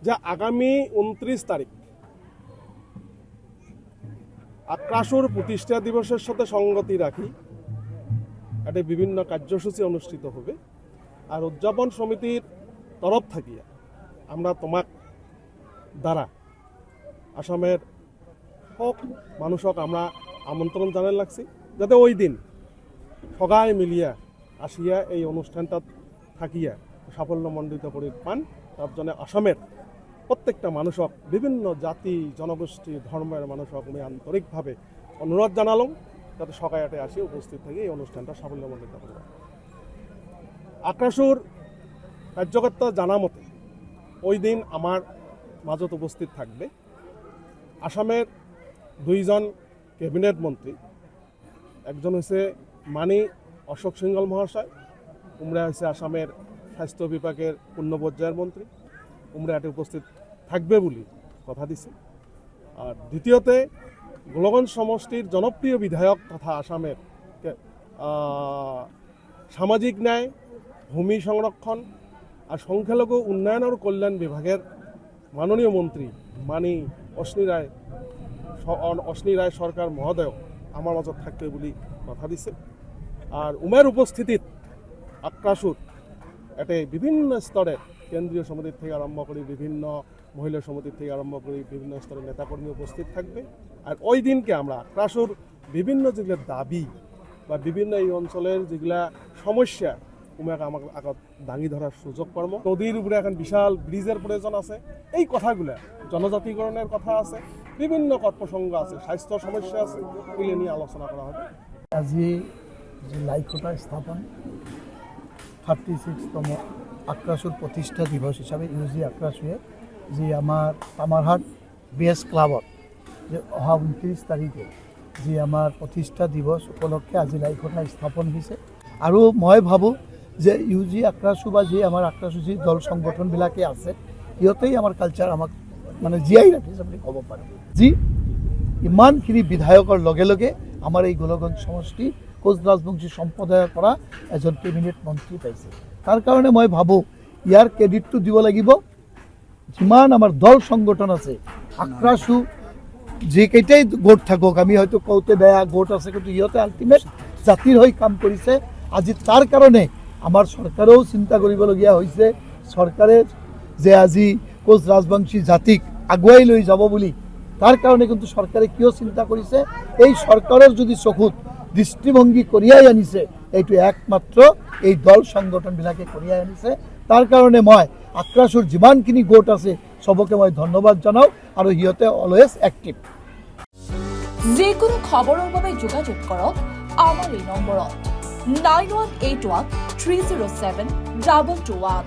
যে আগামী 29 তারিখ আক্রাসুর প্রতিষ্ঠা দিবসের সাথে সঙ্গতি রাখি একটা বিভিন্ন কার্যসূচি অনুষ্ঠিত হবে। আর উদযাপন সমিতির তরফ থাকিয়া আমরা তোমাক দ্বারা আসামের সব মানুষক আমরা আমন্ত্রণ জানাই লাগছি, যাতে ওই দিন সবাই মিলিয়া আসিয়া এই অনুষ্ঠানটাত থাকিয়া সাফল্যমণ্ডিত করে পান। তার জন্য আসামের প্রত্যেকটা মানুষক, বিভিন্ন জাতি জনগোষ্ঠী ধর্মের মানুষক আমি আন্তরিকভাবে অনুরোধ জানালাম যাতে সকালে আসি উপস্থিত থাকি এই অনুষ্ঠানটা সাফল্যমণ্ডিত করব। আক্রাসুর কার্যকর্তা জানা মতে ওই দিন আমার মাজত উপস্থিত থাকবে আসামের 2 জন ক্যাবিনেট মন্ত্রী, একজন হচ্ছে মানি অশোক সিংহল মহাশয়, উমরা হচ্ছে আসামের স্বাস্থ্য বিভাগের পূর্ণ পর্যায়ের মন্ত্রী, উমরা এতে উপস্থিত থাকবে বলে কথা দিছে। আর দ্বিতীয়তে গোলগঞ্জ সমষ্টির জনপ্রিয় বিধায়ক তথা আসামের সামাজিক ন্যায়, ভূমি সংরক্ষণ আর সংখ্যালঘু উন্নয়ন ও কল্যাণ বিভাগের মাননীয় মন্ত্রী মানি অশ্নি রায় সরকার মহোদয় আমার মাজত থাকবে বলে কথা দিছে। আর উমের উপস্থিতিত আক্রাসুর এতে বিভিন্ন স্তরের কেন্দ্রীয় সমিতির থেকে আরম্ভ করে বিভিন্ন মহিলা সমিতির থেকে আরম্ভ করে বিভিন্ন স্তরের নেতাকর্মী উপস্থিত থাকবে। আর ওই দিনকে আমরা আক্রাসুর বিভিন্ন যেগুলো দাবি বা বিভিন্ন এই অঞ্চলের যেগুলা সমস্যা উমেকে আমাকে আগত দাঙি ধরার সুযোগ কর্ম, নদীর উপরে এখন বিশাল ব্রিজের প্রয়োজন আছে, এই কথাগুলা জনজাতিকরণের কথা আছে, বিভিন্ন প্রসঙ্গ আছে, স্বাস্থ্য সমস্যা আছে, এগুলো নিয়ে আলোচনা করা হবে। আজি যে লাইখোটা স্থাপন 36তম আক্রাসুর প্রতিষ্ঠা দিবস হিসাবে ইউজি আক্রাসুয়ে যে আমার তামারহাট বিএস ক্লাবত যে অহা 29 তাৰিখে যে আমাৰ প্ৰতিষ্ঠা দিৱস উপলক্ষে আজি লাইখোটা স্থাপন হৈছে। আৰু মই ভাবোঁ যে ইউজি আক্ৰাসু বা যি আমাৰ আক্ৰাসু যি দল সংগঠনবিলাকে আছে সিহঁতেই আমাৰ কালচাৰ আমাক মানে জীয়াই ৰাখিছে বুলি ক'ব পাৰোঁ। যি ইমানখিনি বিধায়কৰ লগে লগে আমাৰ এই গোলগঞ্জ সমষ্টি কোচ ৰাজবংশী সম্প্ৰদায়ৰ পৰা এজন কেবিনেট মন্ত্ৰী পাইছে। তাৰ কাৰণে মই ভাবোঁ ইয়াৰ ক্ৰেডিটটো দিব লাগিব যিমান আমাৰ দল সংগঠন আছে। আক্ৰাসু যিকেইটাই গোট থাকক, আমি হয়তো কওঁতে বেয়া গোট আছে, কিন্তু সিহঁতে আল্টিমেট জাতিৰ হৈ কাম কৰিছে। আজি তাৰ কাৰণে আমাৰ চৰকাৰেও চিন্তা কৰিবলগীয়া হৈছে। চৰকাৰে যে আজি কোচ ৰাজবংশী জাতিক আগুৱাই লৈ যাব বুলি, তাৰ কাৰণে কিন্তু চৰকাৰে কিয় চিন্তা কৰিছে, এই চৰকাৰৰ যদি চকুত দৃষ্টিভংগী কঢ়িয়াই আনিছে এইটো একমাত্ৰ এই দল সংগঠনবিলাকে কঢ়িয়াই আনিছে। তাৰ কাৰণে মই আক্ৰাসুৰ যিমানখিনি গোট আছে চবকে মই ধন্যবাদ জনাওঁ আৰু সিহঁতে অলৱেজ এক্টিভ। যিকোনো খবৰৰ বাবে যোগাযোগ কৰক আমাৰ এই নম্বৰত 9181 307 2221।